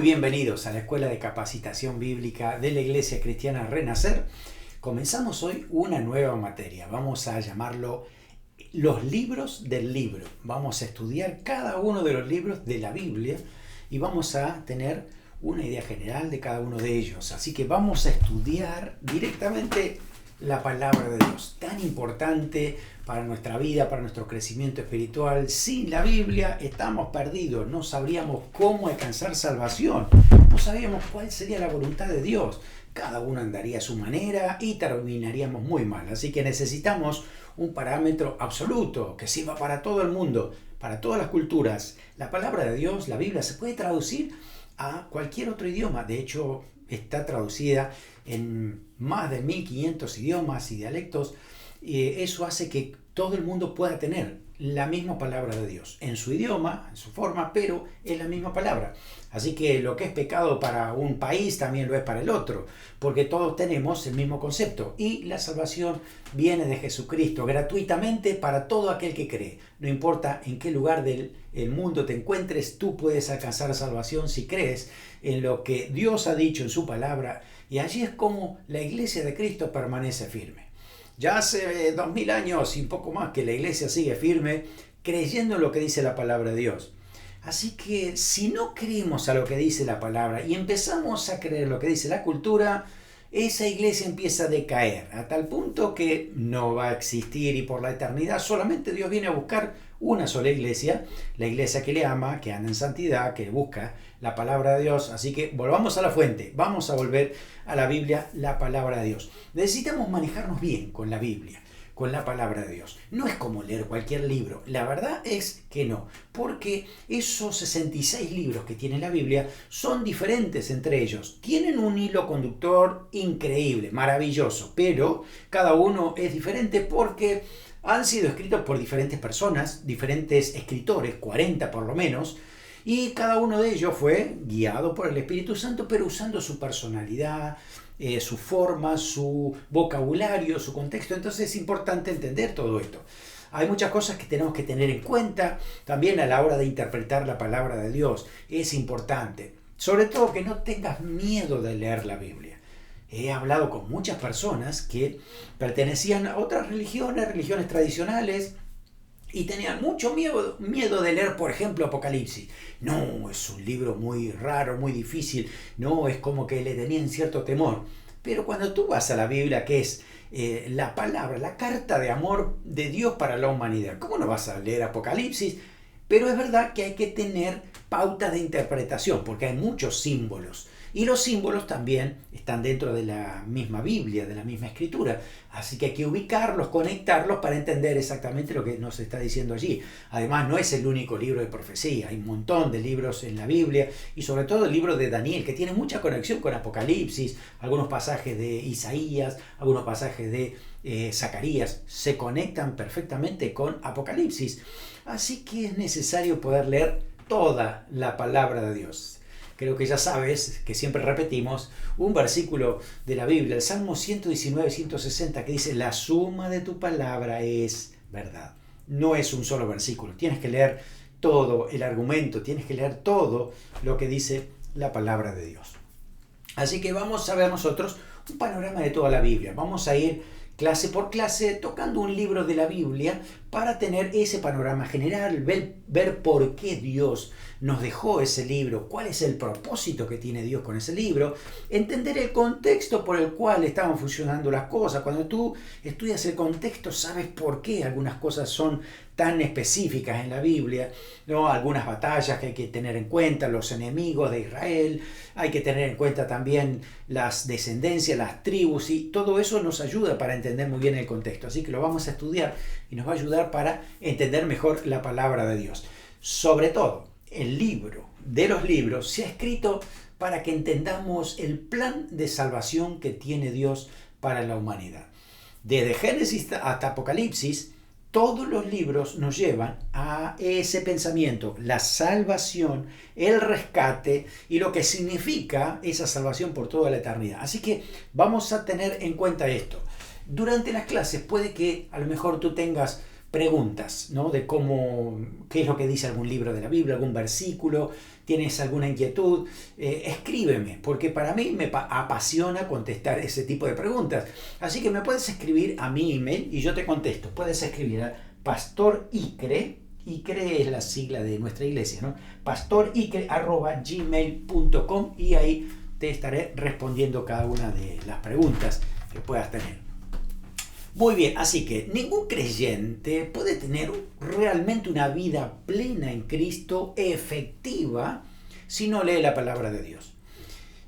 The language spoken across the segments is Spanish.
Muy bienvenidos a la Escuela de Capacitación Bíblica de la Iglesia Cristiana Renacer. Comenzamos hoy una nueva materia. Vamos a llamarlo los libros del libro. Vamos a estudiar cada uno de los libros de la Biblia y vamos a tener una idea general de cada uno de ellos. Así que vamos a estudiar directamente la palabra de Dios, tan importante para nuestra vida, para nuestro crecimiento espiritual. Sin la Biblia estamos perdidos, no sabríamos cómo alcanzar salvación, no sabríamos cuál sería la voluntad de Dios. Cada uno andaría a su manera y terminaríamos muy mal. Así que necesitamos un parámetro absoluto que sirva para todo el mundo, para todas las culturas. La palabra de Dios, la Biblia, se puede traducir a cualquier otro idioma. De hecho, está traducida en más de 1500 idiomas y dialectos. Eso hace que todo el mundo pueda tener la misma palabra de Dios, en su idioma, en su forma, pero es la misma palabra. Así que lo que es pecado para un país también lo es para el otro, porque todos tenemos el mismo concepto. Y la salvación viene de Jesucristo gratuitamente para todo aquel que cree. No importa en qué lugar del mundo te encuentres, tú puedes alcanzar salvación si crees en lo que Dios ha dicho en su palabra. Y allí es como la iglesia de Cristo permanece firme. Ya hace 2000 años y un poco más que la iglesia sigue firme, creyendo en lo que dice la palabra de Dios. Así que si no creemos a lo que dice la palabra y empezamos a creer lo que dice la cultura, esa iglesia empieza a decaer, a tal punto que no va a existir y por la eternidad solamente Dios viene a buscar una sola iglesia, la iglesia que le ama, que anda en santidad, que busca la palabra de Dios. Así que volvamos a la fuente, vamos a volver a la Biblia, la palabra de Dios. Necesitamos manejarnos bien con la Biblia, con la palabra de Dios. No es como leer cualquier libro, la verdad es que no, porque esos 66 libros que tiene la Biblia son diferentes entre ellos, tienen un hilo conductor increíble, maravilloso, pero cada uno es diferente porque han sido escritos por diferentes personas, diferentes escritores, 40 por lo menos, y cada uno de ellos fue guiado por el Espíritu Santo, pero usando su personalidad, su forma, su vocabulario, su contexto. Entonces es importante entender todo esto. Hay muchas cosas que tenemos que tener en cuenta también a la hora de interpretar la palabra de Dios. Es importante, sobre todo, que no tengas miedo de leer la Biblia. He hablado con muchas personas que pertenecían a otras religiones tradicionales, y tenían mucho miedo de leer, por ejemplo, Apocalipsis. No, es un libro muy raro, muy difícil. No, es como que le tenían cierto temor. Pero cuando tú vas a la Biblia, que es la palabra, la carta de amor de Dios para la humanidad, ¿cómo no vas a leer Apocalipsis? Pero es verdad que hay que tener pauta de interpretación, porque hay muchos símbolos. Y los símbolos también están dentro de la misma Biblia, de la misma Escritura. Así que hay que ubicarlos, conectarlos para entender exactamente lo que nos está diciendo allí. Además, no es el único libro de profecía. Hay un montón de libros en la Biblia y sobre todo el libro de Daniel, que tiene mucha conexión con Apocalipsis. Algunos pasajes de Isaías, algunos pasajes de Zacarías se conectan perfectamente con Apocalipsis. Así que es necesario poder leer toda la palabra de Dios. Creo que ya sabes que siempre repetimos un versículo de la Biblia, el Salmo 119-160, que dice: la suma de tu palabra es verdad. No es un solo versículo, tienes que leer todo el argumento, tienes que leer todo lo que dice la palabra de Dios. Así que vamos a ver nosotros un panorama de toda la Biblia. Vamos a ir clase por clase tocando un libro de la Biblia para tener ese panorama general, ver por qué Dios nos dejó ese libro, cuál es el propósito que tiene Dios con ese libro, entender el contexto por el cual estaban funcionando las cosas. Cuando tú estudias el contexto, sabes por qué algunas cosas son tan específicas en la Biblia, ¿no? Algunas batallas que hay que tener en cuenta, los enemigos de Israel, hay que tener en cuenta también las descendencias, las tribus, y todo eso nos ayuda para entender muy bien el contexto. Así que lo vamos a estudiar y nos va a ayudar para entender mejor la palabra de Dios. Sobre todo, el libro de los libros se ha escrito para que entendamos el plan de salvación que tiene Dios para la humanidad. Desde Génesis hasta Apocalipsis, todos los libros nos llevan a ese pensamiento, la salvación, el rescate y lo que significa esa salvación por toda la eternidad. Así que vamos a tener en cuenta esto. Durante las clases puede que a lo mejor tú tengas preguntas, ¿no? De qué es lo que dice algún libro de la Biblia, algún versículo, tienes alguna inquietud, escríbeme, porque para mí me apasiona contestar ese tipo de preguntas. Así que me puedes escribir a mi email y yo te contesto. Puedes escribir a pastoricre, Icre es la sigla de nuestra iglesia, ¿no? pastoricre@gmail.com, y ahí te estaré respondiendo cada una de las preguntas que puedas tener. Muy bien, así que ningún creyente puede tener realmente una vida plena en Cristo, efectiva, si no lee la palabra de Dios.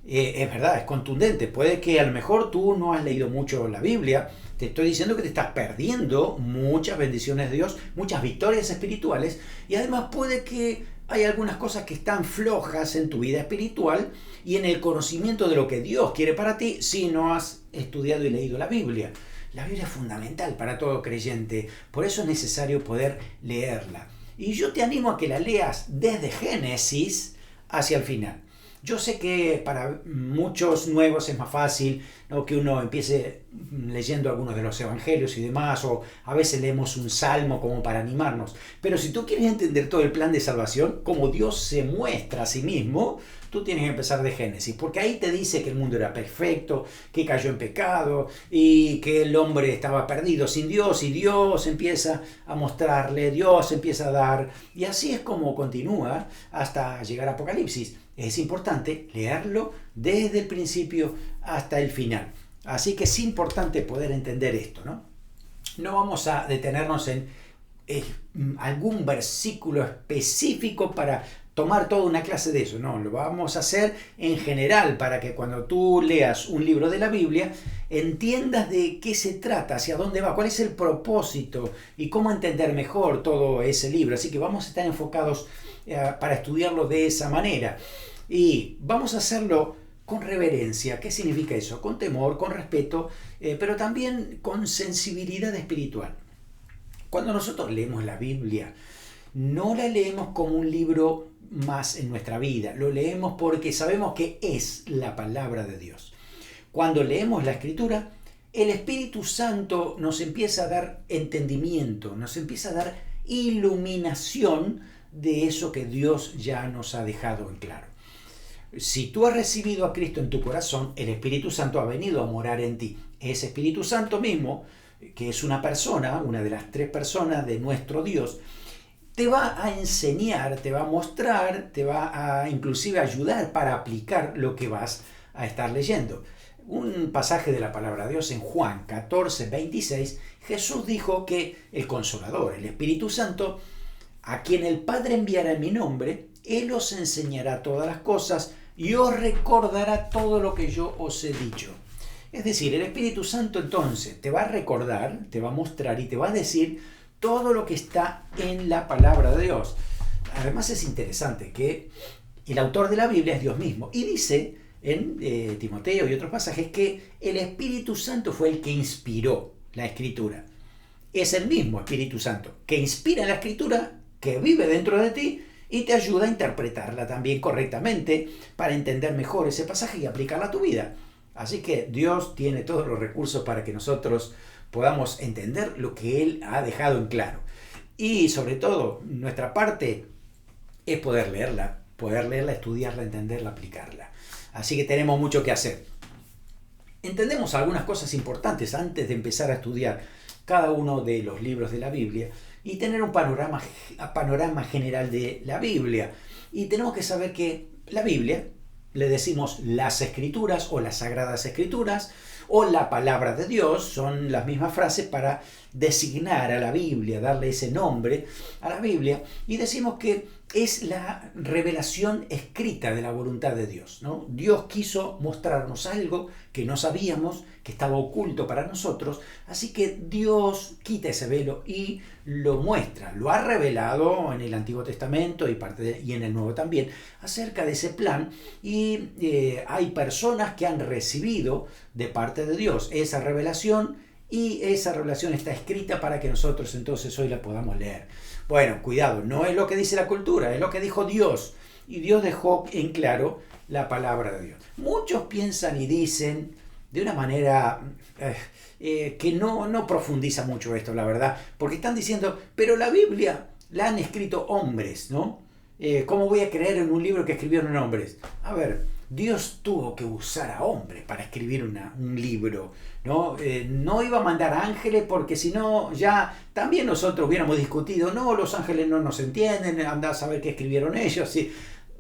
Es verdad, es contundente. Puede que a lo mejor tú no has leído mucho la Biblia. Te estoy diciendo que te estás perdiendo muchas bendiciones de Dios, muchas victorias espirituales, y además puede que hay algunas cosas que están flojas en tu vida espiritual y en el conocimiento de lo que Dios quiere para ti si no has estudiado y leído la Biblia. La Biblia es fundamental para todo creyente, por eso es necesario poder leerla. Y yo te animo a que la leas desde Génesis hacia el final. Yo sé que para muchos nuevos es más fácil, ¿no?, que uno empiece leyendo algunos de los evangelios y demás, o a veces leemos un salmo como para animarnos. Pero si tú quieres entender todo el plan de salvación, como Dios se muestra a sí mismo, tú tienes que empezar de Génesis, porque ahí te dice que el mundo era perfecto, que cayó en pecado y que el hombre estaba perdido sin Dios, y Dios empieza a mostrarle, Dios empieza a dar, y así es como continúa hasta llegar a Apocalipsis. Es importante leerlo desde el principio hasta el final. Así que es importante poder entender esto, ¿no? No vamos a detenernos en algún versículo específico para tomar toda una clase de eso. No, lo vamos a hacer en general para que cuando tú leas un libro de la Biblia entiendas de qué se trata, hacia dónde va, cuál es el propósito y cómo entender mejor todo ese libro. Así que vamos a estar enfocados para estudiarlo de esa manera. Y vamos a hacerlo con reverencia. ¿Qué significa eso? Con temor, con respeto, pero también con sensibilidad espiritual. Cuando nosotros leemos la Biblia, no la leemos como un libro más en nuestra vida. Lo leemos porque sabemos que es la palabra de Dios. Cuando leemos la Escritura, el Espíritu Santo nos empieza a dar entendimiento, nos empieza a dar iluminación de eso que Dios ya nos ha dejado en claro. Si tú has recibido a Cristo en tu corazón, el Espíritu Santo ha venido a morar en ti. Ese Espíritu Santo mismo, que es una persona, una de las tres personas de nuestro Dios, te va a enseñar, te va a mostrar, te va a inclusive ayudar para aplicar lo que vas a estar leyendo. Un pasaje de la palabra de Dios en Juan 14:26, Jesús dijo que el Consolador, el Espíritu Santo, a quien el Padre enviará en mi nombre, Él os enseñará todas las cosas y os recordará todo lo que yo os he dicho. Es decir, el Espíritu Santo entonces te va a recordar, te va a mostrar y te va a decir todo lo que está en la palabra de Dios. Además es interesante que el autor de la Biblia es Dios mismo y dice en Timoteo y otros pasajes que el Espíritu Santo fue el que inspiró la Escritura. Es el mismo Espíritu Santo que inspira la Escritura, que vive dentro de ti y te ayuda a interpretarla también correctamente para entender mejor ese pasaje y aplicarla a tu vida. Así que Dios tiene todos los recursos para que nosotros podamos entender lo que Él ha dejado en claro. Y sobre todo, nuestra parte es poder leerla, estudiarla, entenderla, aplicarla. Así que tenemos mucho que hacer. Entendemos algunas cosas importantes antes de empezar a estudiar cada uno de los libros de la Biblia y tener un panorama general de la Biblia. Y tenemos que saber que la Biblia, le decimos las Escrituras o las Sagradas Escrituras o la Palabra de Dios, son las mismas frases para designar a la Biblia, darle ese nombre a la Biblia, y decimos que es la revelación escrita de la voluntad de Dios, ¿no? Dios quiso mostrarnos algo que no sabíamos, que estaba oculto para nosotros, así que Dios quita ese velo y lo muestra, lo ha revelado en el Antiguo Testamento y en el Nuevo también, acerca de ese plan, y hay personas que han recibido de parte de Dios esa revelación, y esa revelación está escrita para que nosotros entonces hoy la podamos leer. Bueno, cuidado, no es lo que dice la cultura, es lo que dijo Dios. Y Dios dejó en claro la palabra de Dios. Muchos piensan y dicen de una manera que no profundiza mucho esto, la verdad, porque están diciendo, pero la Biblia la han escrito hombres, ¿no? ¿Cómo voy a creer en un libro que escribieron hombres? A ver, Dios tuvo que usar a hombres para escribir un libro, ¿no? No iba a mandar ángeles porque si no ya también nosotros hubiéramos discutido, no, los ángeles no nos entienden, andá a saber qué escribieron ellos. ¿Sí?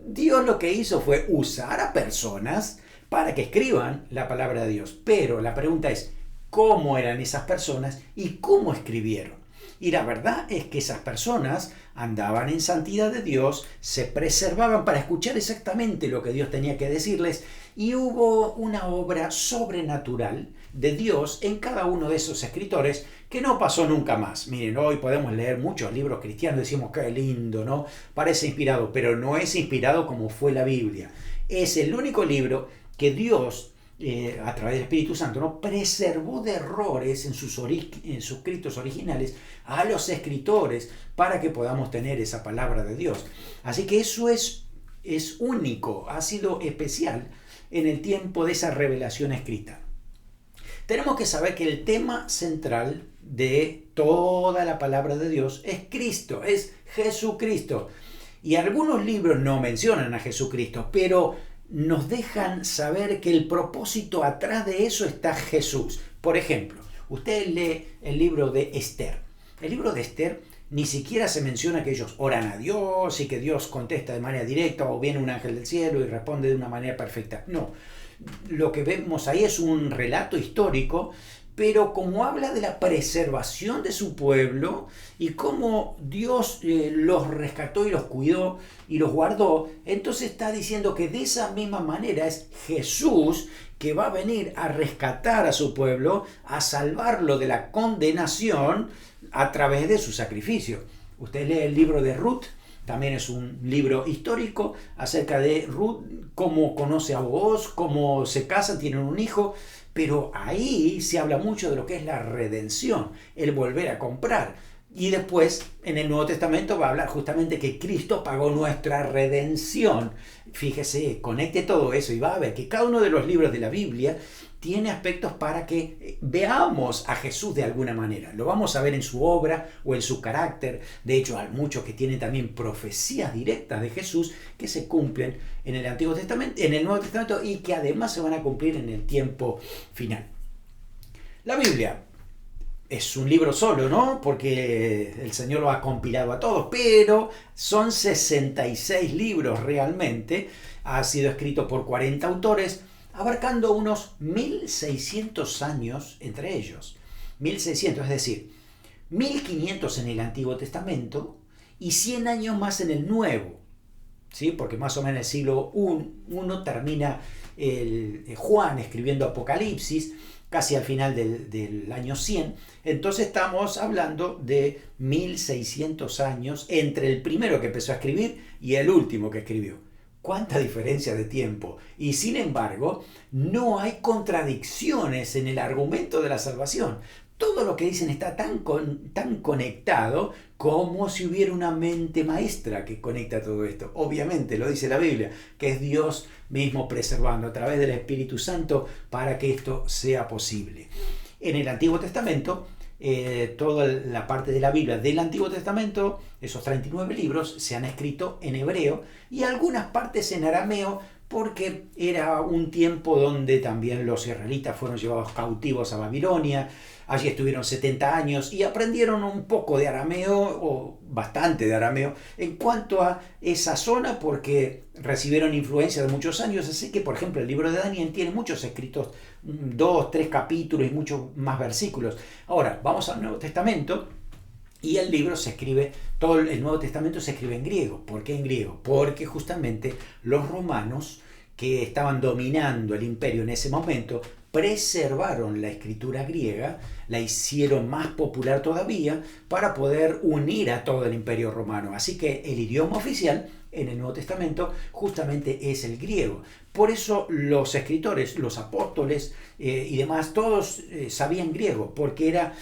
Dios lo que hizo fue usar a personas para que escriban la palabra de Dios. Pero la pregunta es, ¿cómo eran esas personas y cómo escribieron? Y la verdad es que esas personas andaban en santidad de Dios, se preservaban para escuchar exactamente lo que Dios tenía que decirles, y hubo una obra sobrenatural de Dios en cada uno de esos escritores que no pasó nunca más. Miren, hoy podemos leer muchos libros cristianos, decimos qué lindo, ¿no? Parece inspirado, pero no es inspirado como fue la Biblia. Es el único libro que Dios a través del Espíritu Santo, ¿no? Preservó de errores en sus escritos originales a los escritores para que podamos tener esa palabra de Dios. Así que eso es único, ha sido especial en el tiempo de esa revelación escrita. Tenemos que saber que el tema central de toda la palabra de Dios es Cristo, es Jesucristo. Y algunos libros no mencionan a Jesucristo, pero nos dejan saber que el propósito atrás de eso está Jesús. Por ejemplo, usted lee el libro de Esther. El libro de Esther ni siquiera se menciona que ellos oran a Dios y que Dios contesta de manera directa o viene un ángel del cielo y responde de una manera perfecta. No, lo que vemos ahí es un relato histórico, pero como habla de la preservación de su pueblo y cómo Dios los rescató y los cuidó y los guardó, entonces está diciendo que de esa misma manera es Jesús que va a venir a rescatar a su pueblo, a salvarlo de la condenación a través de su sacrificio. Usted lee el libro de Ruth, también es un libro histórico acerca de Ruth, cómo conoce a Booz, cómo se casan, tienen un hijo, pero ahí se habla mucho de lo que es la redención, el volver a comprar. Y después en el Nuevo Testamento va a hablar justamente que Cristo pagó nuestra redención. Fíjese, conecte todo eso y va a ver que cada uno de los libros de la Biblia tiene aspectos para que veamos a Jesús de alguna manera. Lo vamos a ver en su obra o en su carácter. De hecho, hay muchos que tienen también profecías directas de Jesús que se cumplen en el Antiguo Testamento, en el Nuevo Testamento y que además se van a cumplir en el tiempo final. La Biblia es un libro solo, ¿no? Porque el Señor lo ha compilado a todos, pero son 66 libros realmente. Ha sido escrito por 40 autores, abarcando unos 1600 años entre ellos. 1600, es decir, 1500 en el Antiguo Testamento y 100 años más en el Nuevo. ¿Sí? Porque más o menos en el siglo I termina Juan escribiendo Apocalipsis, casi al final del año 100. Entonces estamos hablando de 1600 años entre el primero que empezó a escribir y el último que escribió. ¿Cuánta diferencia de tiempo? Y sin embargo, no hay contradicciones en el argumento de la salvación. Todo lo que dicen está tan conectado como si hubiera una mente maestra que conecta todo esto. Obviamente, lo dice la Biblia, que es Dios mismo preservando a través del Espíritu Santo para que esto sea posible. En el Antiguo Testamento, toda la parte de la Biblia del Antiguo Testamento, esos 39 libros, se han escrito en hebreo y algunas partes en arameo, porque era un tiempo donde también los israelitas fueron llevados cautivos a Babilonia. Allí estuvieron 70 años y aprendieron un poco de arameo, o bastante de arameo, en cuanto a esa zona, porque recibieron influencia de muchos años. Así que, por ejemplo, el libro de Daniel tiene muchos escritos, 2, 3 capítulos y muchos más versículos. Ahora, vamos al Nuevo Testamento. Y el libro se escribe, todo el Nuevo Testamento se escribe en griego. ¿Por qué en griego? Porque justamente los romanos, que estaban dominando el imperio en ese momento, preservaron la escritura griega, la hicieron más popular todavía para poder unir a todo el imperio romano. Así que el idioma oficial en el Nuevo Testamento justamente es el griego. Por eso los escritores, los apóstoles y demás, todos sabían griego, porque era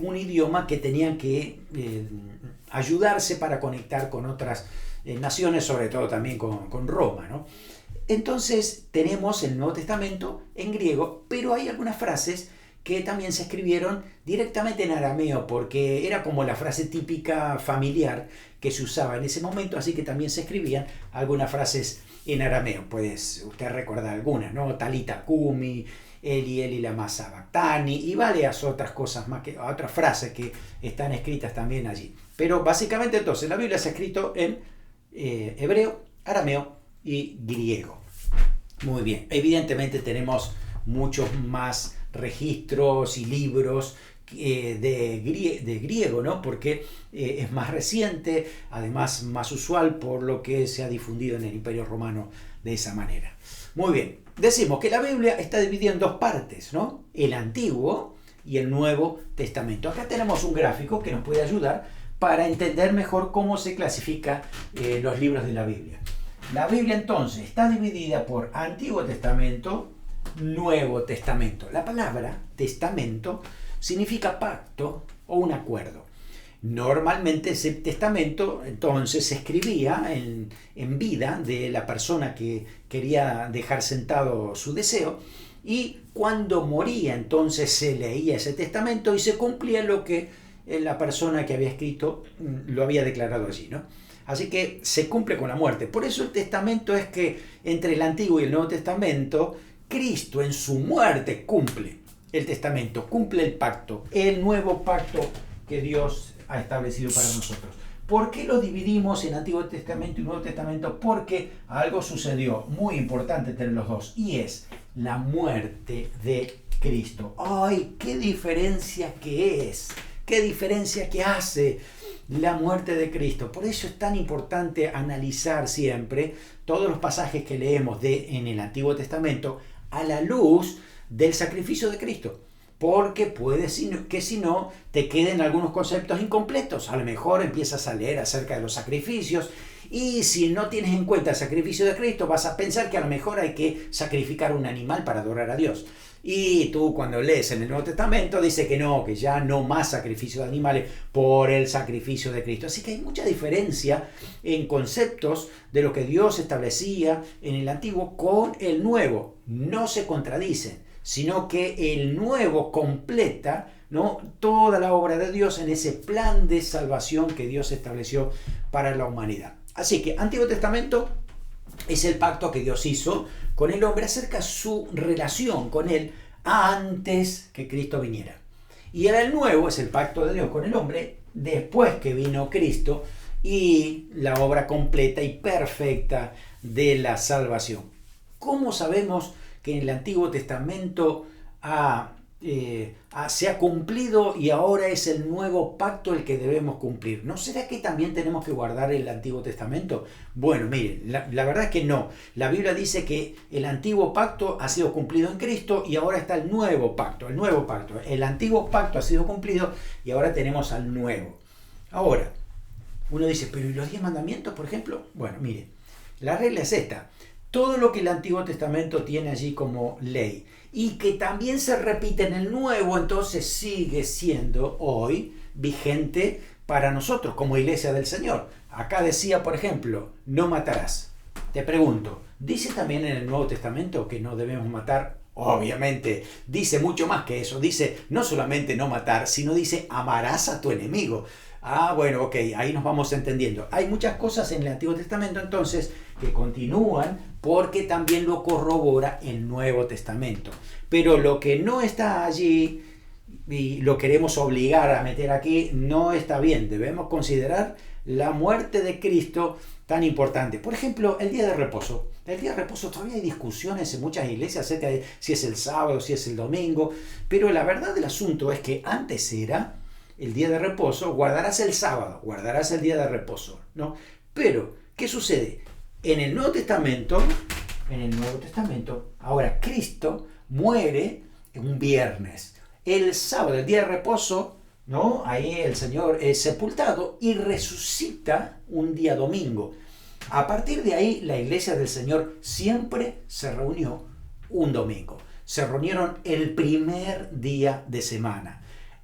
un idioma que tenían que ayudarse para conectar con otras naciones, sobre todo también con Roma, ¿no? Entonces tenemos el Nuevo Testamento en griego, pero hay algunas frases que también se escribieron directamente en arameo, porque era como la frase típica familiar que se usaba en ese momento, así que también se escribían algunas frases en arameo. Pues usted recuerda algunas, ¿no? Talita Kumi, Eli Eli lama sabactani, y varias otras cosas más, otras frases que están escritas también allí. Pero básicamente entonces la Biblia se ha escrito en hebreo, arameo y griego. Muy bien, evidentemente tenemos muchos más registros y libros de griego, ¿no? Porque es más reciente, además más usual, por lo que se ha difundido en el Imperio Romano de esa manera. Muy bien, decimos que la Biblia está dividida en dos partes, ¿no? El Antiguo y el Nuevo Testamento. Acá tenemos un gráfico que nos puede ayudar para entender mejor cómo se clasifican los libros de la Biblia. La Biblia entonces está dividida por Antiguo Testamento, Nuevo Testamento. La palabra testamento significa pacto o un acuerdo. Normalmente ese testamento entonces se escribía en vida de la persona que quería dejar sentado su deseo, y cuando moría entonces se leía ese testamento y se cumplía lo que la persona que había escrito lo había declarado allí, ¿no? Así que se cumple con la muerte. Por eso el testamento es que entre el Antiguo y el Nuevo Testamento, Cristo en su muerte cumple el testamento, cumple el pacto, el nuevo pacto que Dios ha establecido para nosotros. ¿Por qué lo dividimos en Antiguo Testamento y Nuevo Testamento? Porque algo sucedió muy importante entre los dos, y es la muerte de Cristo. ¡Ay, qué diferencia que es! ¡Qué diferencia que hace la muerte de Cristo! Por eso es tan importante analizar siempre todos los pasajes que leemos en el Antiguo Testamento a la luz del sacrificio de Cristo, porque puede que si no te queden algunos conceptos incompletos. A lo mejor empiezas a leer acerca de los sacrificios y si no tienes en cuenta el sacrificio de Cristo vas a pensar que a lo mejor hay que sacrificar un animal para adorar a Dios. Y tú cuando lees en el Nuevo Testamento dice que no, que ya no más sacrificio de animales por el sacrificio de Cristo. Así que hay mucha diferencia en conceptos de lo que Dios establecía en el Antiguo con el Nuevo. No se contradicen, sino que el Nuevo completa, ¿no?, toda la obra de Dios en ese plan de salvación que Dios estableció para la humanidad. Así que Antiguo Testamento es el pacto que Dios hizo con el hombre acerca de su relación con él antes que Cristo viniera. Y el Nuevo es el pacto de Dios con el hombre después que vino Cristo y la obra completa y perfecta de la salvación. ¿Cómo sabemos que en el Antiguo Testamento se ha cumplido y ahora es el nuevo pacto el que debemos cumplir? ¿No será que también tenemos que guardar el Antiguo Testamento? Bueno, miren, la verdad es que no. La Biblia dice que el antiguo pacto ha sido cumplido en Cristo y ahora está el nuevo pacto. El antiguo pacto ha sido cumplido y ahora tenemos al nuevo. Ahora, uno dice, pero ¿y los 10 mandamientos, por ejemplo? Bueno, miren, la regla es esta. Todo lo que el Antiguo Testamento tiene allí como ley y que también se repite en el Nuevo, entonces sigue siendo hoy vigente para nosotros como Iglesia del Señor. Acá decía, por ejemplo, no matarás. Te pregunto, ¿dice también en el Nuevo Testamento que no debemos matar? Obviamente, dice mucho más que eso. Dice no solamente no matar, sino dice amarás a tu enemigo. Ah, bueno, ok, ahí nos vamos entendiendo. Hay muchas cosas en el Antiguo Testamento entonces que continúan porque también lo corrobora el Nuevo Testamento. Pero lo que no está allí y lo queremos obligar a meter aquí no está bien. Debemos considerar la muerte de Cristo tan importante. Por ejemplo, el día de reposo. El día de reposo todavía hay discusiones en muchas iglesias acerca de si es el sábado, si es el domingo. Pero la verdad del asunto es que antes era el día de reposo, guardarás el sábado, guardarás el día de reposo, ¿no? Pero, ¿qué sucede? En el Nuevo Testamento, ahora Cristo muere un viernes. El sábado, el día de reposo, ¿no?, ahí el Señor es sepultado y resucita un día domingo. A partir de ahí, la Iglesia del Señor siempre se reunió un domingo. Se reunieron el primer día de semana.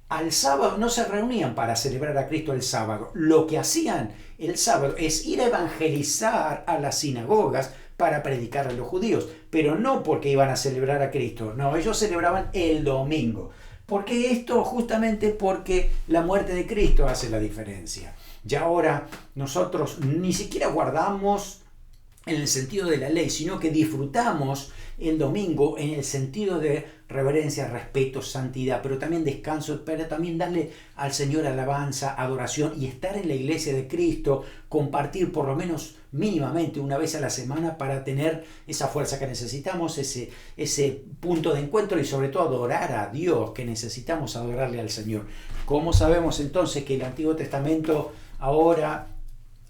Al sábado no se reunían para celebrar a Cristo el sábado. Lo que hacían el sábado es ir a evangelizar a las sinagogas para predicar a los judíos, pero no porque iban a celebrar a Cristo, no, ellos celebraban el domingo. Porque esto justamente porque la muerte de Cristo hace la diferencia. Y ahora nosotros ni siquiera guardamos en el sentido de la ley, sino que disfrutamos el domingo en el sentido de reverencia, respeto, santidad, pero también descanso, pero también darle al Señor alabanza, adoración y estar en la iglesia de Cristo, compartir por lo menos mínimamente una vez a la semana para tener esa fuerza que necesitamos, ese punto de encuentro y sobre todo adorar a Dios, que necesitamos adorarle al Señor. ¿Cómo sabemos entonces que el Antiguo Testamento ahora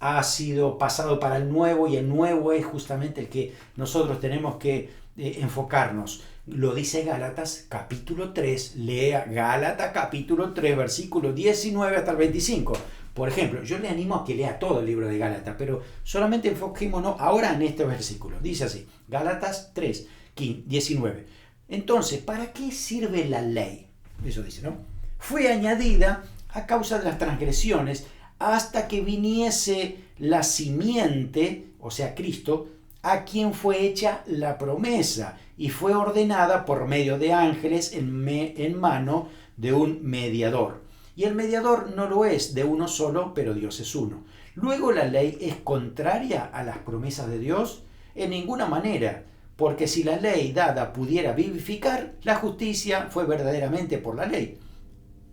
ha sido pasado para el Nuevo y el Nuevo es justamente el que nosotros tenemos que enfocarnos? Lo dice Gálatas capítulo 3, lea Gálatas capítulo 3, versículo 19 hasta el 25. Por ejemplo, yo le animo a que lea todo el libro de Gálatas, pero solamente enfoquémonos ahora en este versículo. Dice así, Gálatas 3, 19. Entonces, ¿para qué sirve la ley? Eso dice, ¿no? Fue añadida a causa de las transgresiones hasta que viniese la simiente, o sea, Cristo, a quien fue hecha la promesa y fue ordenada por medio de ángeles en mano de un mediador. Y el mediador no lo es de uno solo, pero Dios es uno. Luego, ¿la ley es contraria a las promesas de Dios? En ninguna manera, porque si la ley dada pudiera vivificar, la justicia fue verdaderamente por la ley.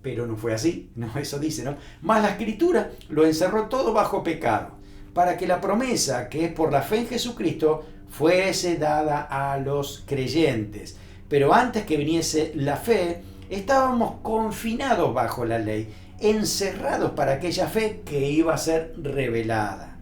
Pero no fue así, no, eso dice, ¿no? Mas la Escritura lo encerró todo bajo pecado, para que la promesa, que es por la fe en Jesucristo, fuese dada a los creyentes. Pero antes que viniese la fe, estábamos confinados bajo la ley, encerrados para aquella fe que iba a ser revelada.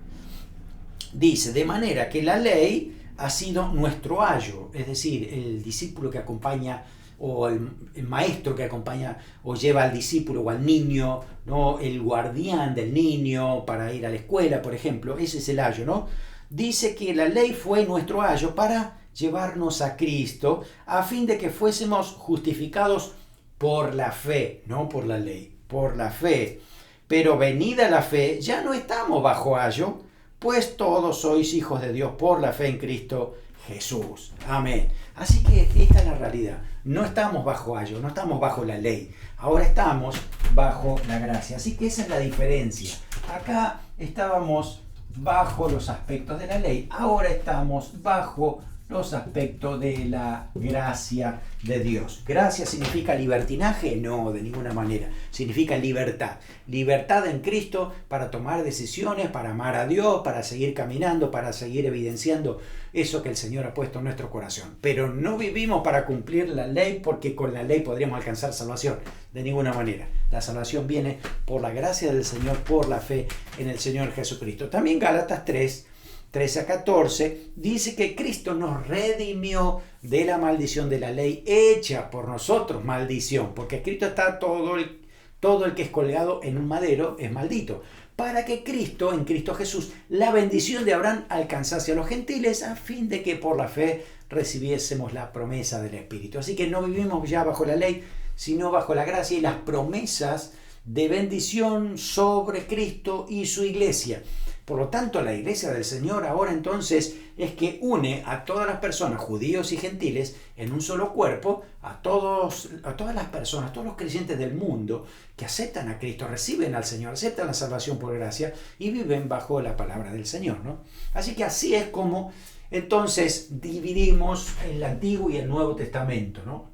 Dice, de manera que la ley ha sido nuestro ayo, es decir, el discípulo que acompaña o el maestro que acompaña o lleva al discípulo o al niño, ¿no? El guardián del niño para ir a la escuela, por ejemplo, ese es el ayo, ¿no? Dice que la ley fue nuestro ayo para llevarnos a Cristo a fin de que fuésemos justificados por la fe, no por la ley, por la fe. Pero venida la fe, ya no estamos bajo ayo, pues todos sois hijos de Dios por la fe en Cristo Jesús. Amén. Así que esta es la realidad. No estamos bajo ayo, no estamos bajo la ley. Ahora estamos bajo la gracia. Así que esa es la diferencia. Acá estábamos bajo los aspectos de la ley. Ahora estamos bajo los aspectos de la gracia de Dios. ¿Gracia significa libertinaje? No, de ninguna manera. Significa libertad. Libertad en Cristo para tomar decisiones, para amar a Dios, para seguir caminando, para seguir evidenciando eso que el Señor ha puesto en nuestro corazón. Pero no vivimos para cumplir la ley porque con la ley podríamos alcanzar salvación. De ninguna manera. La salvación viene por la gracia del Señor, por la fe en el Señor Jesucristo. También Gálatas 3, 13 a 14, dice que Cristo nos redimió de la maldición de la ley hecha por nosotros, maldición, porque escrito está todo el que es colgado en un madero es maldito, para que Cristo, en Cristo Jesús, la bendición de Abraham alcanzase a los gentiles a fin de que por la fe recibiésemos la promesa del Espíritu. Así que no vivimos ya bajo la ley, sino bajo la gracia y las promesas de bendición sobre Cristo y su iglesia. Por lo tanto, la iglesia del Señor ahora entonces es que une a todas las personas, judíos y gentiles, en un solo cuerpo, a todas las personas, todos los creyentes del mundo que aceptan a Cristo, reciben al Señor, aceptan la salvación por gracia y viven bajo la palabra del Señor, ¿no? Así que así es como entonces dividimos el Antiguo y el Nuevo Testamento, ¿no?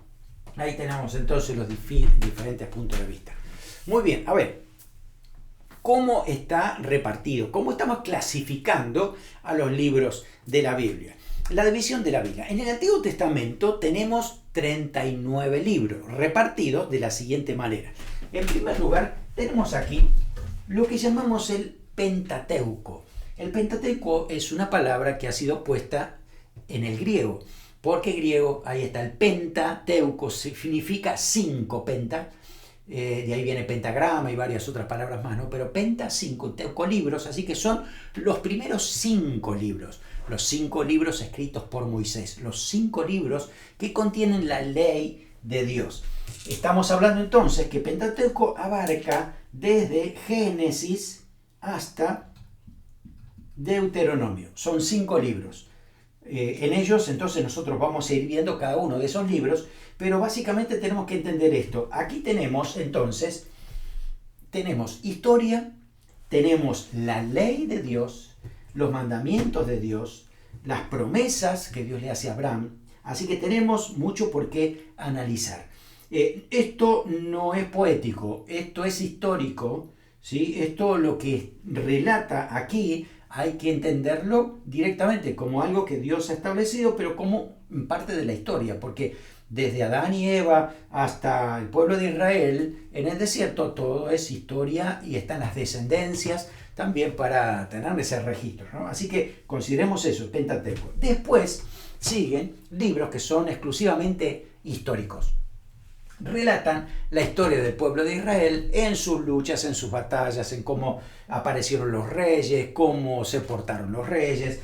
Ahí tenemos entonces los diferentes puntos de vista. Muy bien, a ver. ¿Cómo está repartido? ¿Cómo estamos clasificando a los libros de la Biblia? La división de la Biblia. En el Antiguo Testamento tenemos 39 libros repartidos de la siguiente manera. En primer lugar, tenemos aquí lo que llamamos el Pentateuco. El Pentateuco es una palabra que ha sido puesta en el griego. Porque griego, ahí está, el Pentateuco significa 5, penta. De ahí viene pentagrama y varias otras palabras más, ¿no? Pero penta, 5, teuco, libros, así que son los primeros 5 libros, los 5 libros escritos por Moisés, los 5 libros que contienen la ley de Dios. Estamos hablando entonces que Pentateuco abarca desde Génesis hasta Deuteronomio, son 5 libros. en ellos. Entonces nosotros vamos a ir viendo cada uno de esos libros, pero básicamente tenemos que entender esto. Aquí tenemos entonces, tenemos historia, tenemos la ley de Dios, los mandamientos de Dios, las promesas que Dios le hace a Abraham. Así que tenemos mucho por qué analizar. Esto no es poético, esto es histórico, ¿sí? Esto lo que relata aquí hay que entenderlo directamente como algo que Dios ha establecido, pero como parte de la historia, porque desde Adán y Eva hasta el pueblo de Israel en el desierto todo es historia y están las descendencias también para tener ese registro, ¿no? Así que consideremos eso, el Pentateuco. Después siguen libros que son exclusivamente históricos. Relatan la historia del pueblo de Israel en sus luchas, en sus batallas, en cómo aparecieron los reyes, cómo se portaron los reyes.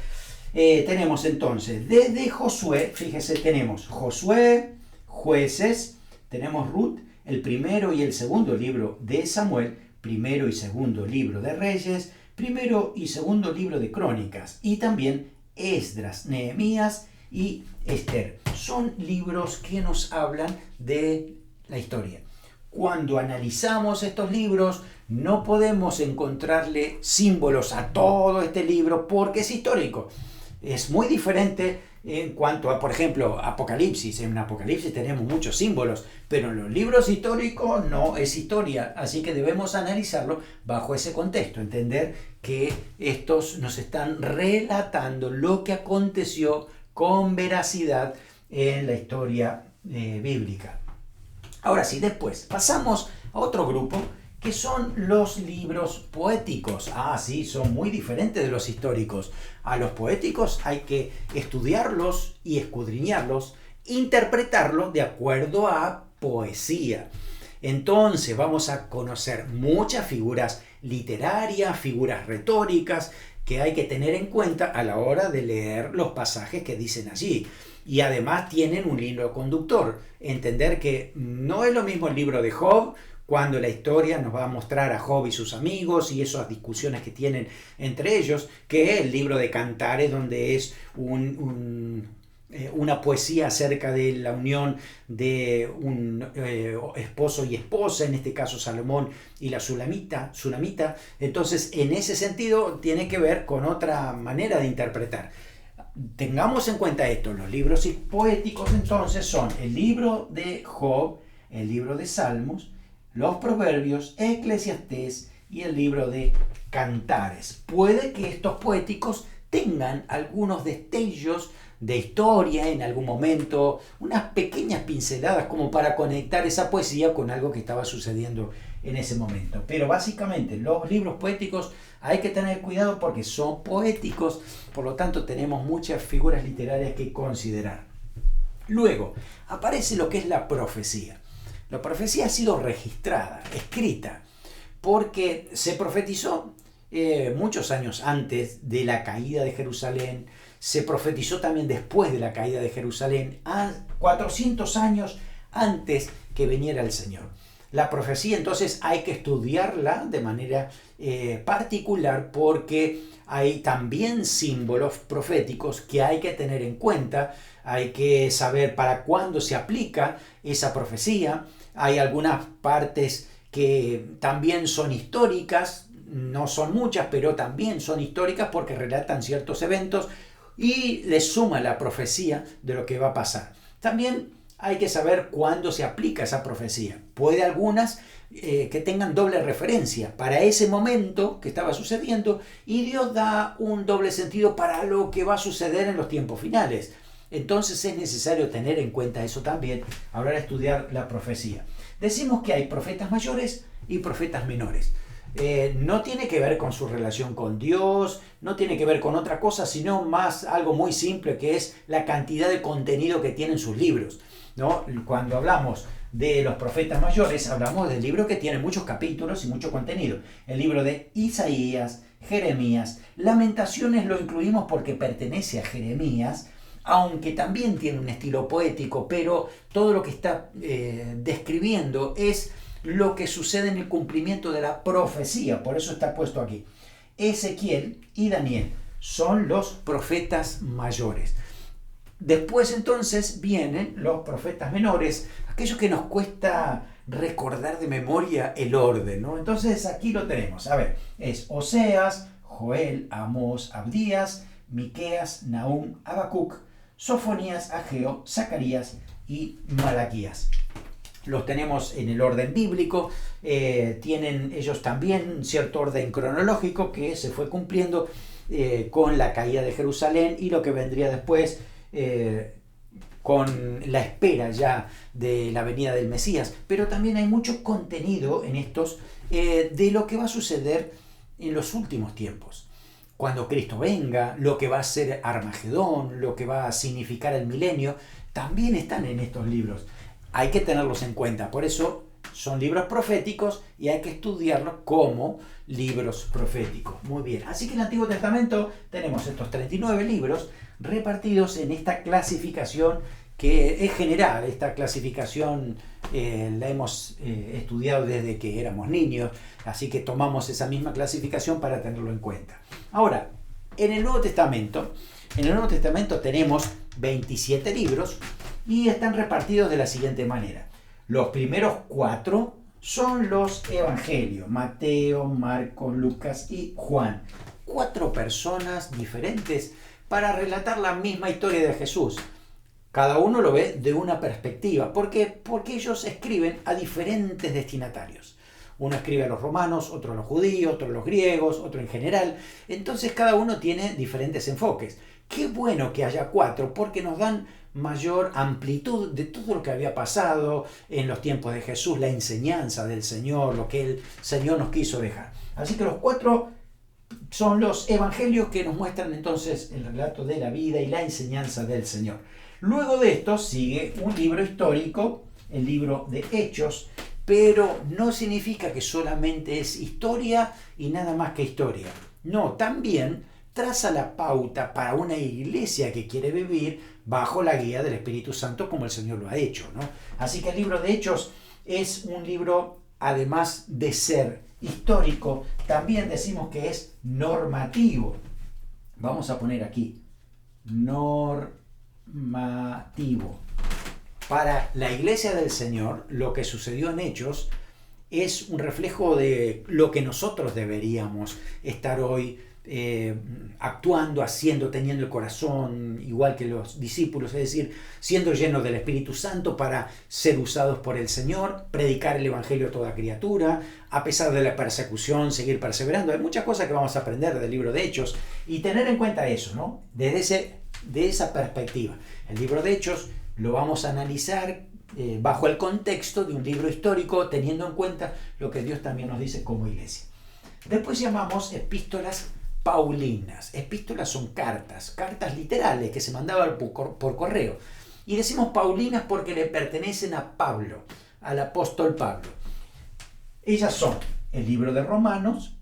Tenemos entonces desde Josué, fíjese, tenemos Josué, Jueces, tenemos Ruth, el primero y el segundo libro de Samuel, primero y segundo libro de Reyes, primero y segundo libro de Crónicas, y también Esdras, Nehemías y Esther. Son libros que nos hablan de la historia. Cuando analizamos estos libros, no podemos encontrarle símbolos a todo este libro porque es histórico. Es muy diferente en cuanto a, por ejemplo, Apocalipsis. En Apocalipsis tenemos muchos símbolos, pero en los libros históricos no es historia. Así que debemos analizarlo bajo ese contexto, entender que estos nos están relatando lo que aconteció con veracidad en la historia bíblica. Ahora sí, después pasamos a otro grupo que son los libros poéticos. Sí, son muy diferentes de los históricos. A los poéticos hay que estudiarlos y escudriñarlos, interpretarlos de acuerdo a poesía. Entonces vamos a conocer muchas figuras literarias, figuras retóricas, que hay que tener en cuenta a la hora de leer los pasajes que dicen allí. Y además tienen un hilo conductor. Entender que no es lo mismo el libro de Job, cuando la historia nos va a mostrar a Job y sus amigos y esas discusiones que tienen entre ellos, que el libro de Cantares, donde es una poesía acerca de la unión de un esposo y esposa, en este caso Salomón y la Sulamita. Entonces, en ese sentido, tiene que ver con otra manera de interpretar. Tengamos en cuenta esto, los libros poéticos entonces son el libro de Job, el libro de Salmos, los Proverbios, Eclesiastés y el libro de Cantares. Puede que estos poéticos tengan algunos destellos de historia en algún momento, unas pequeñas pinceladas como para conectar esa poesía con algo que estaba sucediendo en ese momento. Pero básicamente los libros poéticos hay que tener cuidado porque son poéticos, por lo tanto tenemos muchas figuras literarias que considerar. Luego aparece lo que es la profecía. La profecía ha sido registrada, escrita, porque se profetizó muchos años antes de la caída de Jerusalén, se profetizó también después de la caída de Jerusalén, a 400 años antes que viniera el Señor. La profecía entonces hay que estudiarla de manera particular porque hay también símbolos proféticos que hay que tener en cuenta, hay que saber para cuándo se aplica esa profecía. Hay algunas partes que también son históricas, no son muchas, pero también son históricas porque relatan ciertos eventos y le suma la profecía de lo que va a pasar. También hay que saber cuándo se aplica esa profecía. Puede algunas que tengan doble referencia para ese momento que estaba sucediendo y Dios da un doble sentido para lo que va a suceder en los tiempos finales. Entonces es necesario tener en cuenta eso también a la hora de estudiar la profecía. Decimos que hay profetas mayores y profetas menores. No tiene que ver con su relación con Dios, no tiene que ver con otra cosa, sino más algo muy simple que es la cantidad de contenido que tienen sus libros, ¿no? Cuando hablamos de los profetas mayores, hablamos del libro que tiene muchos capítulos y mucho contenido. El libro de Isaías, Jeremías, Lamentaciones lo incluimos porque pertenece a Jeremías, aunque también tiene un estilo poético, pero todo lo que está describiendo es lo que sucede en el cumplimiento de la profecía, por eso está puesto aquí. Ezequiel y Daniel son los profetas mayores. Después entonces vienen los profetas menores, aquellos que nos cuesta recordar de memoria el orden, ¿no? Entonces aquí lo tenemos. A ver, es Oseas, Joel, Amós, Abdías, Miqueas, Nahum, Habacuc, Sofonías, Ageo, Zacarías y Malaquías. Los tenemos en el orden bíblico, tienen ellos también cierto orden cronológico que se fue cumpliendo con la caída de Jerusalén y lo que vendría después con la espera ya de la venida del Mesías. Pero también hay mucho contenido en estos de lo que va a suceder en los últimos tiempos. Cuando Cristo venga, lo que va a ser Armagedón, lo que va a significar el milenio, también están en estos libros. Hay que tenerlos en cuenta, por eso son libros proféticos y hay que estudiarlos como libros proféticos. Muy bien, así que en el Antiguo Testamento tenemos estos 39 libros repartidos en esta clasificación que es general. Esta clasificación la hemos estudiado desde que éramos niños, así que tomamos esa misma clasificación para tenerlo en cuenta. Ahora, en el Nuevo Testamento tenemos 27 libros y están repartidos de la siguiente manera. Los primeros 4 son los evangelios: Mateo, Marcos, Lucas y Juan. 4 personas diferentes para relatar la misma historia de Jesús. Cada uno lo ve de una perspectiva. ¿Por qué? Porque ellos escriben a diferentes destinatarios. Uno escribe a los romanos, otro a los judíos, otro a los griegos, otro en general. Entonces cada uno tiene diferentes enfoques. Qué bueno que haya 4 porque nos dan mayor amplitud de todo lo que había pasado en los tiempos de Jesús, la enseñanza del Señor, lo que el Señor nos quiso dejar. Así que los 4 son los evangelios que nos muestran entonces el relato de la vida y la enseñanza del Señor. Luego de esto sigue un libro histórico, el libro de Hechos, pero no significa que solamente es historia y nada más que historia. No, también traza la pauta para una iglesia que quiere vivir bajo la guía del Espíritu Santo como el Señor lo ha hecho, ¿no? Así que el libro de Hechos es un libro, además de ser histórico, también decimos que es normativo. Vamos a poner aquí, normativo. Para la iglesia del Señor, lo que sucedió en Hechos es un reflejo de lo que nosotros deberíamos estar hoy actuando, haciendo, teniendo el corazón igual que los discípulos, es decir, siendo llenos del Espíritu Santo para ser usados por el Señor, predicar el Evangelio a toda criatura, a pesar de la persecución, seguir perseverando. Hay muchas cosas que vamos a aprender del libro de Hechos y tener en cuenta eso, ¿no? De esa perspectiva. El libro de Hechos lo vamos a analizar bajo el contexto de un libro histórico, teniendo en cuenta lo que Dios también nos dice como iglesia. Después llamamos epístolas paulinas. Epístolas son cartas literales que se mandaban por correo. Y decimos paulinas porque le pertenecen a Pablo, al apóstol Pablo. Ellas son el libro de Romanos,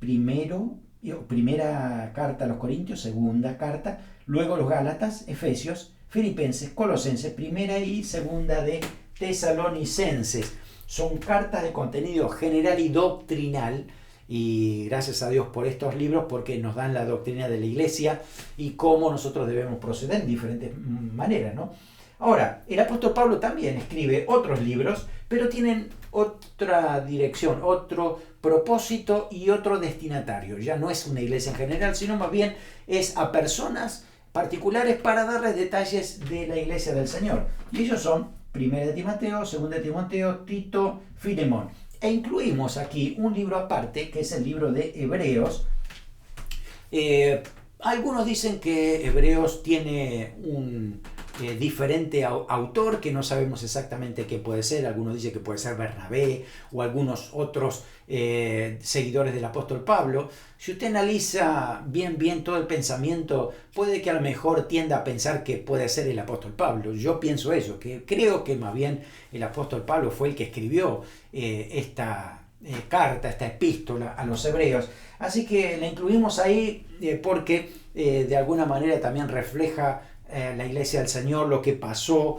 primera carta a los Corintios, segunda carta, luego los Gálatas, Efesios, Filipenses, Colosenses, primera y segunda de Tesalonicenses. Son cartas de contenido general y doctrinal, y gracias a Dios por estos libros porque nos dan la doctrina de la iglesia y cómo nosotros debemos proceder en diferentes maneras, ¿no? Ahora, el apóstol Pablo también escribe otros libros, pero tienen otra dirección, otro propósito y otro destinatario. Ya no es una iglesia en general, sino más bien es a personas particulares para darles detalles de la iglesia del Señor. Y ellos son 1 de Timoteo, 2 de Timoteo, Tito, Filemón. E incluimos aquí un libro aparte, que es el libro de Hebreos. Algunos dicen que Hebreos tiene un diferente autor, que no sabemos exactamente qué puede ser. Algunos dicen que puede ser Bernabé o algunos otros seguidores del apóstol Pablo. Si usted analiza bien todo el pensamiento, puede que a lo mejor tienda a pensar que puede ser el apóstol Pablo. Yo pienso eso, que creo que más bien el apóstol Pablo fue el que escribió esta carta, esta epístola a los hebreos. Así que la incluimos ahí porque de alguna manera también refleja la iglesia del Señor, lo que pasó,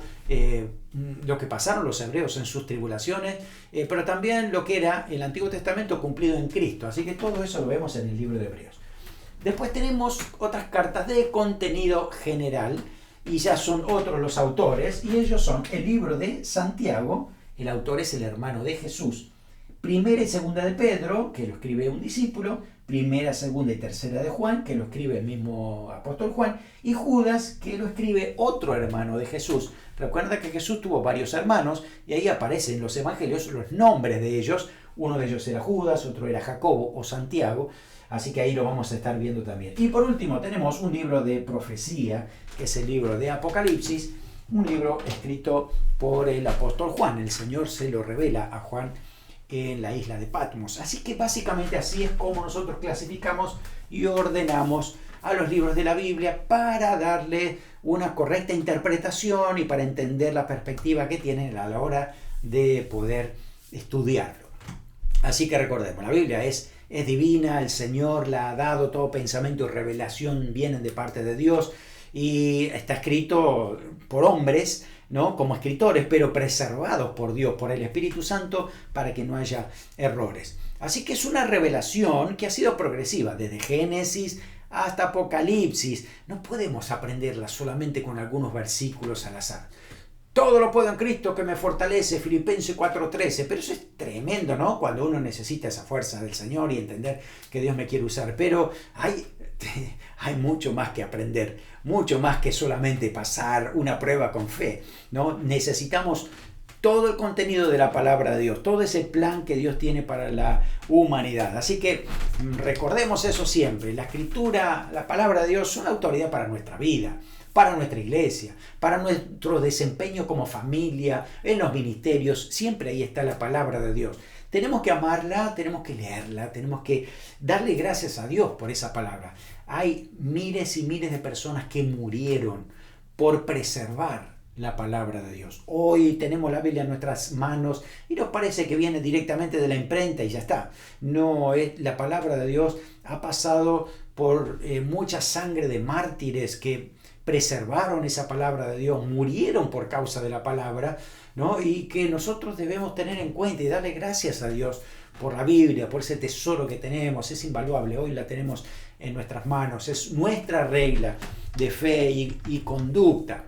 lo que pasaron los hebreos en sus tribulaciones, pero también lo que era el Antiguo Testamento cumplido en Cristo. Así que todo eso lo vemos en el libro de Hebreos. Después tenemos otras cartas de contenido general y ya son otros los autores, y ellos son el libro de Santiago, el autor es el hermano de Jesús, Primera y Segunda de Pedro, que lo escribe un discípulo, Primera, Segunda y Tercera de Juan, que lo escribe el mismo apóstol Juan, y Judas, que lo escribe otro hermano de Jesús. Recuerda que Jesús tuvo varios hermanos, y ahí aparecen en los evangelios los nombres de ellos. Uno de ellos era Judas, otro era Jacobo o Santiago, así que ahí lo vamos a estar viendo también. Y por último tenemos un libro de profecía, que es el libro de Apocalipsis, un libro escrito por el apóstol Juan. El Señor se lo revela a Juan en la isla de Patmos. Así que básicamente así es como nosotros clasificamos y ordenamos a los libros de la Biblia para darle una correcta interpretación y para entender la perspectiva que tienen a la hora de poder estudiarlo. Así que recordemos, la Biblia es divina, el Señor la ha dado, todo pensamiento y revelación vienen de parte de Dios y está escrito por hombres, ¿no? Como escritores, pero preservados por Dios, por el Espíritu Santo, para que no haya errores. Así que es una revelación que ha sido progresiva, desde Génesis hasta Apocalipsis. No podemos aprenderla solamente con algunos versículos al azar. Todo lo puedo en Cristo que me fortalece, Filipenses 4:13, pero eso es tremendo, ¿no? Cuando uno necesita esa fuerza del Señor y entender que Dios me quiere usar, pero hay mucho más que aprender, mucho más que solamente pasar una prueba con fe, ¿no? Necesitamos todo el contenido de la palabra de Dios, todo ese plan que Dios tiene para la humanidad. Así que recordemos eso siempre, la Escritura, la palabra de Dios son autoridad para nuestra vida, para nuestra iglesia, para nuestro desempeño como familia, en los ministerios, siempre ahí está la palabra de Dios. Tenemos que amarla, tenemos que leerla, tenemos que darle gracias a Dios por esa palabra. Hay miles y miles de personas que murieron por preservar la palabra de Dios. Hoy tenemos la Biblia en nuestras manos y nos parece que viene directamente de la imprenta y ya está. No, la palabra de Dios ha pasado por mucha sangre de mártires que preservaron esa palabra de Dios, murieron por causa de la palabra, ¿no? Y que nosotros debemos tener en cuenta y darle gracias a Dios por la Biblia, por ese tesoro que tenemos, es invaluable, hoy la tenemos en nuestras manos, es nuestra regla de fe y conducta.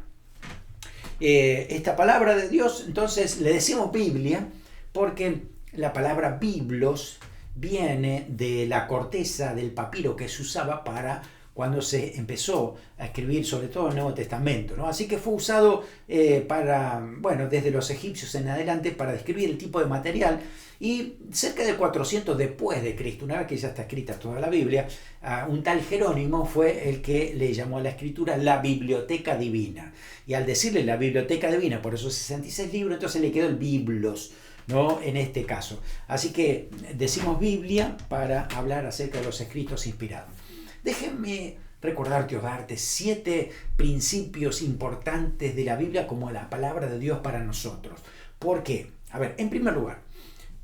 Esta palabra de Dios, entonces le decimos Biblia, porque la palabra biblos viene de la corteza del papiro que se usaba para cuando se empezó a escribir sobre todo el Nuevo Testamento, ¿no? Así que fue usado desde los egipcios en adelante para describir el tipo de material, y cerca de 400 después de Cristo, una vez que ya está escrita toda la Biblia, un tal Jerónimo fue el que le llamó a la escritura la Biblioteca Divina, y al decirle la Biblioteca Divina, por esos 66 libros, entonces le quedó el biblos, ¿no? En este caso. Así que decimos Biblia para hablar acerca de los escritos inspirados. Déjenme recordarte o darte 7 principios importantes de la Biblia como la palabra de Dios para nosotros. ¿Por qué? A ver, en primer lugar,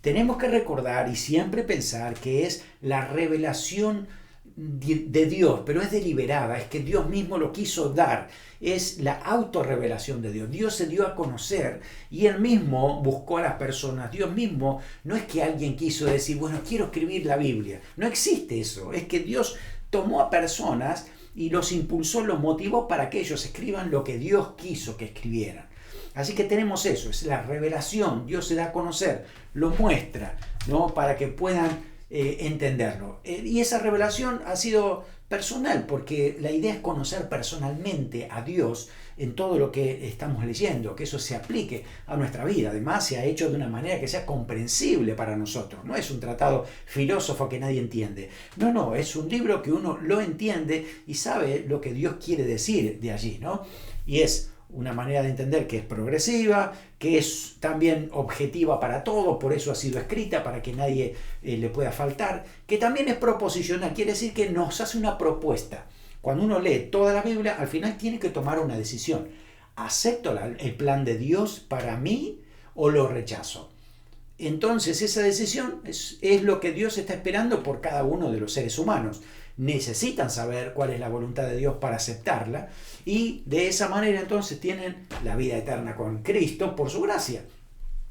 tenemos que recordar y siempre pensar que es la revelación de Dios, pero es deliberada, es que Dios mismo lo quiso dar, es la autorrevelación de Dios. Dios se dio a conocer y Él mismo buscó a las personas. Dios mismo no es que alguien quiso decir, bueno, quiero escribir la Biblia. No existe eso, es que Dios tomó a personas y los impulsó, los motivó para que ellos escriban lo que Dios quiso que escribieran. Así que tenemos eso, es la revelación, Dios se da a conocer, lo muestra, ¿no? Para que puedan entenderlo. Y esa revelación ha sido personal, porque la idea es conocer personalmente a Dios en todo lo que estamos leyendo, que eso se aplique a nuestra vida. Además, se ha hecho de una manera que sea comprensible para nosotros. No es un tratado filósofo que nadie entiende. No, es un libro que uno lo entiende y sabe lo que Dios quiere decir de allí, ¿no? Y es una manera de entender que es progresiva, que es también objetiva para todos, por eso ha sido escrita, para que nadie le pueda faltar, que también es proposicional, quiere decir que nos hace una propuesta. Cuando uno lee toda la Biblia, al final tiene que tomar una decisión. ¿Acepto el plan de Dios para mí o lo rechazo? Entonces esa decisión es lo que Dios está esperando por cada uno de los seres humanos. Necesitan saber cuál es la voluntad de Dios para aceptarla, y de esa manera entonces tienen la vida eterna con Cristo por su gracia.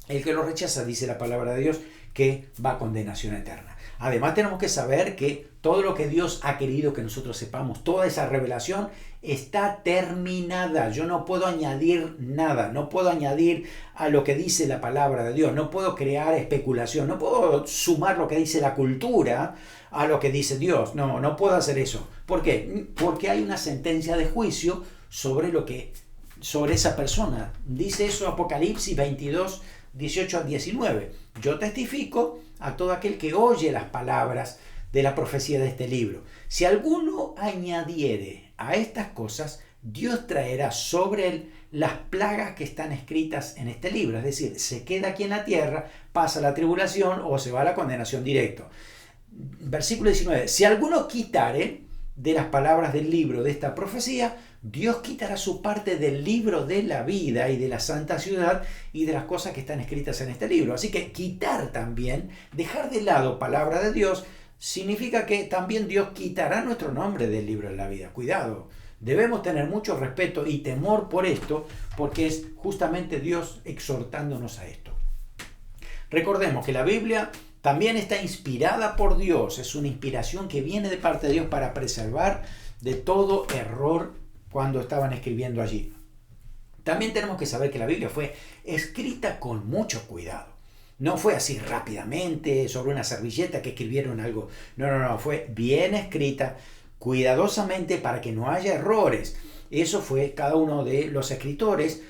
El que lo rechaza, dice la palabra de Dios, que va a condenación eterna. Además tenemos que saber que todo lo que Dios ha querido que nosotros sepamos, toda esa revelación está terminada. Yo no puedo añadir nada, no puedo añadir a lo que dice la palabra de Dios, no puedo crear especulación, no puedo sumar lo que dice la cultura a lo que dice Dios. No puedo hacer eso. ¿Por qué? Porque hay una sentencia de juicio sobre esa persona. Dice eso Apocalipsis 22, 18 al 19. Yo testifico a todo aquel que oye las palabras de la profecía de este libro. Si alguno añadiere a estas cosas, Dios traerá sobre él las plagas que están escritas en este libro. Es decir, se queda aquí en la tierra, pasa la tribulación o se va a la condenación directo. Versículo 19. Si alguno quitare de las palabras del libro de esta profecía, Dios quitará su parte del libro de la vida y de la santa ciudad y de las cosas que están escritas en este libro. Así que quitar también, dejar de lado palabra de Dios, significa que también Dios quitará nuestro nombre del libro de la vida. Cuidado, debemos tener mucho respeto y temor por esto, porque es justamente Dios exhortándonos a esto. Recordemos que la Biblia también está inspirada por Dios, es una inspiración que viene de parte de Dios para preservar de todo error cuando estaban escribiendo allí. También tenemos que saber que la Biblia fue escrita con mucho cuidado. No fue así rápidamente, sobre una servilleta que escribieron algo. No, fue bien escrita, cuidadosamente para que no haya errores. Eso fue cada uno de los escritores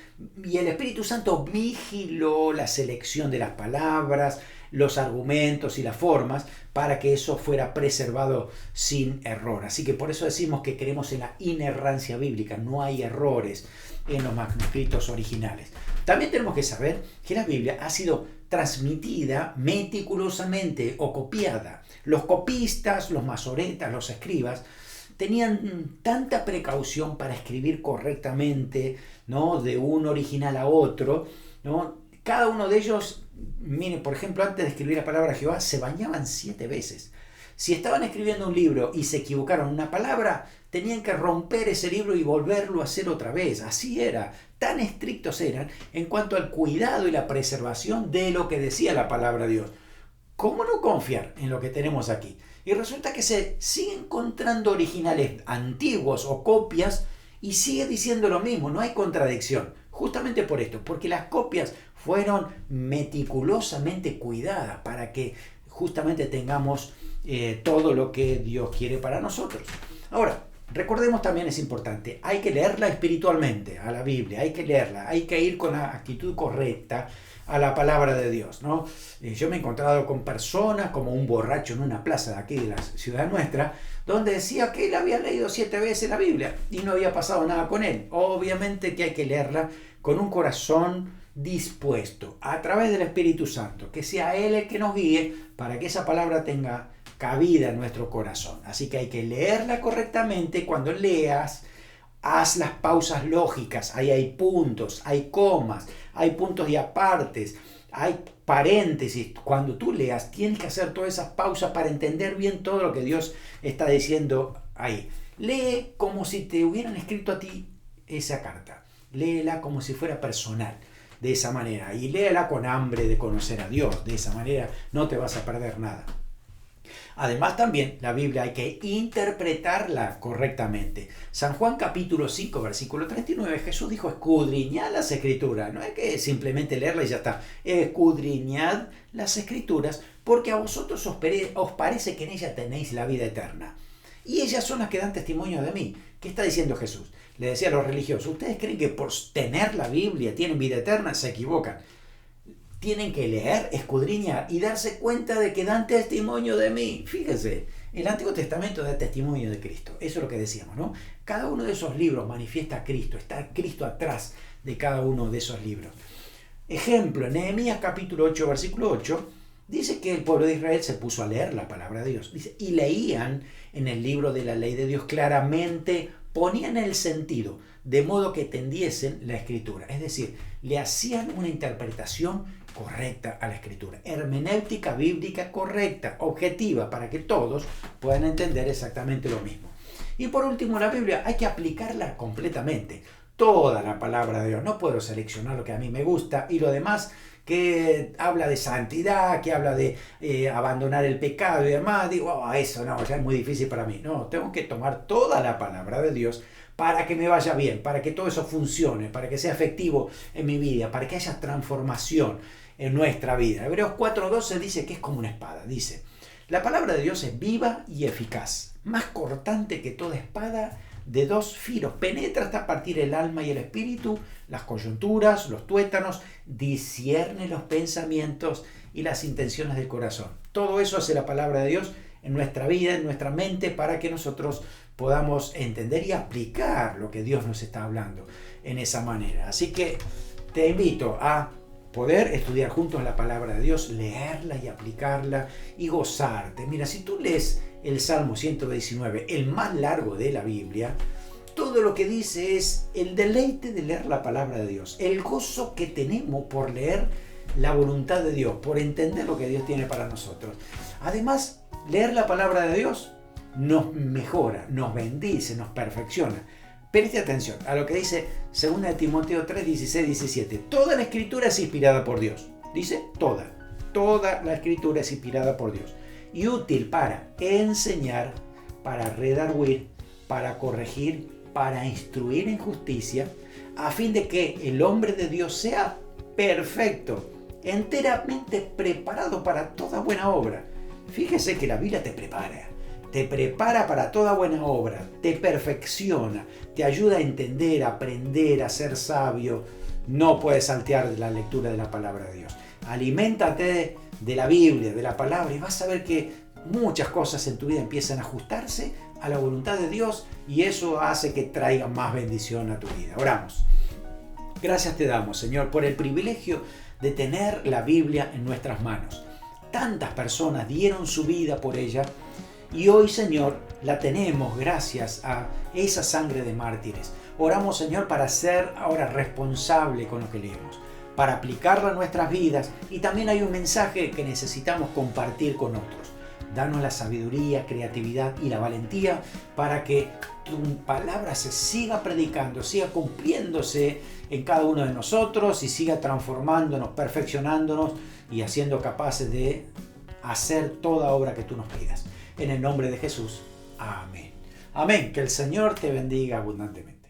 y el Espíritu Santo vigiló la selección de las palabras, los argumentos y las formas para que eso fuera preservado sin error. Así que por eso decimos que creemos en la inerrancia bíblica, no hay errores en los manuscritos originales. También tenemos que saber que la Biblia ha sido transmitida meticulosamente o copiada. Los copistas, los masoretas, los escribas tenían tanta precaución para escribir correctamente, ¿no?, de un original a otro, ¿no? Cada uno de ellos, miren, por ejemplo, antes de escribir la palabra Jehová, se bañaban 7 veces. Si estaban escribiendo un libro y se equivocaron en una palabra, tenían que romper ese libro y volverlo a hacer otra vez. Así era, tan estrictos eran en cuanto al cuidado y la preservación de lo que decía la palabra de Dios. ¿Cómo no confiar en lo que tenemos aquí? Y resulta que se siguen encontrando originales antiguos o copias y sigue diciendo lo mismo, no hay contradicción. Justamente por esto, porque las copias fueron meticulosamente cuidadas para que justamente tengamos todo lo que Dios quiere para nosotros. Ahora, recordemos también, es importante, hay que leerla espiritualmente a la Biblia, hay que leerla, hay que ir con la actitud correcta a la palabra de Dios, ¿no? Yo me he encontrado con personas como un borracho en una plaza de aquí de la ciudad nuestra, donde decía que él había leído 7 veces la Biblia y no había pasado nada con él. Obviamente que hay que leerla con un corazón dispuesto a través del Espíritu Santo, que sea Él el que nos guíe para que esa palabra tenga cabida en nuestro corazón. Así que hay que leerla correctamente. Cuando leas, haz las pausas lógicas. Ahí hay puntos, hay comas, hay puntos y apartes, hay paréntesis. Cuando tú leas, tienes que hacer todas esas pausas para entender bien todo lo que Dios está diciendo ahí. Lee como si te hubieran escrito a ti esa carta. Léela como si fuera personal, de esa manera. Y léela con hambre de conocer a Dios. De esa manera no te vas a perder nada. Además también la Biblia hay que interpretarla correctamente. San Juan capítulo 5 versículo 39, Jesús dijo: escudriñad las escrituras. No es que simplemente leerla y ya está. Escudriñad las escrituras porque a vosotros os parece que en ellas tenéis la vida eterna. Y ellas son las que dan testimonio de mí. ¿Qué está diciendo Jesús? Le decía a los religiosos: ¿ustedes creen que por tener la Biblia tienen vida eterna? Se equivocan. Tienen que leer, escudriñar y darse cuenta de que dan testimonio de mí. Fíjense, el Antiguo Testamento da testimonio de Cristo. Eso es lo que decíamos, ¿no? Cada uno de esos libros manifiesta a Cristo. Está Cristo atrás de cada uno de esos libros. Ejemplo, en Nehemías capítulo 8, versículo 8, dice que el pueblo de Israel se puso a leer la palabra de Dios. Dice, y leían en el libro de la ley de Dios claramente, ponían el sentido, de modo que entendiesen la escritura. Es decir, le hacían una interpretación correcta a la escritura. Hermenéutica bíblica correcta, objetiva, para que todos puedan entender exactamente lo mismo. Y por último, la Biblia hay que aplicarla completamente. toda la palabra de Dios. No puedo seleccionar lo que a mí me gusta y lo demás que habla de santidad, que habla de abandonar el pecado y demás. Digo, eso no, ya es muy difícil para mí. No, tengo que tomar toda la palabra de Dios para que me vaya bien, para que todo eso funcione, para que sea efectivo en mi vida, para que haya transformación en nuestra vida. Hebreos 4:12 dice que es como una espada. Dice, la palabra de Dios es viva y eficaz, más cortante que toda espada de dos filos, penetra hasta partir el alma y el espíritu, las coyunturas, los tuétanos, discierne los pensamientos y las intenciones del corazón. Todo eso hace la palabra de Dios en nuestra vida, en nuestra mente, para que nosotros podamos entender y aplicar lo que Dios nos está hablando en esa manera. Así que te invito a poder estudiar juntos la palabra de Dios, leerla y aplicarla y gozarte. Mira, si tú lees el Salmo 119, el más largo de la Biblia, todo lo que dice es el deleite de leer la palabra de Dios, el gozo que tenemos por leer la voluntad de Dios, por entender lo que Dios tiene para nosotros. Además, leer la palabra de Dios nos mejora, nos bendice, nos perfecciona. Preste atención a lo que dice 2 Timoteo 3, 16, 17. Toda la escritura es inspirada por Dios. Dice toda la escritura es inspirada por Dios y útil para enseñar, para redarguir, para corregir, para instruir en justicia, a fin de que el hombre de Dios sea perfecto, enteramente preparado para toda buena obra. Fíjese que la Biblia te prepara para toda buena obra, te perfecciona, te ayuda a entender, a aprender, a ser sabio. No puedes saltear de la lectura de la palabra de Dios. Aliméntate de la Biblia, de la palabra, y vas a ver que muchas cosas en tu vida empiezan a ajustarse a la voluntad de Dios y eso hace que traiga más bendición a tu vida. Oramos. Gracias te damos, Señor, por el privilegio de tener la Biblia en nuestras manos. Tantas personas dieron su vida por ella y hoy, Señor, la tenemos gracias a esa sangre de mártires. Oramos, Señor, para ser ahora responsable con lo que leemos, para aplicarlo a nuestras vidas, y también hay un mensaje que necesitamos compartir con otros. Danos la sabiduría, creatividad y la valentía para que tu palabra se siga predicando, siga cumpliéndose en cada uno de nosotros y siga transformándonos, perfeccionándonos y haciendo capaces de hacer toda obra que tú nos pidas. En el nombre de Jesús. Amén. Amén. Que el Señor te bendiga abundantemente.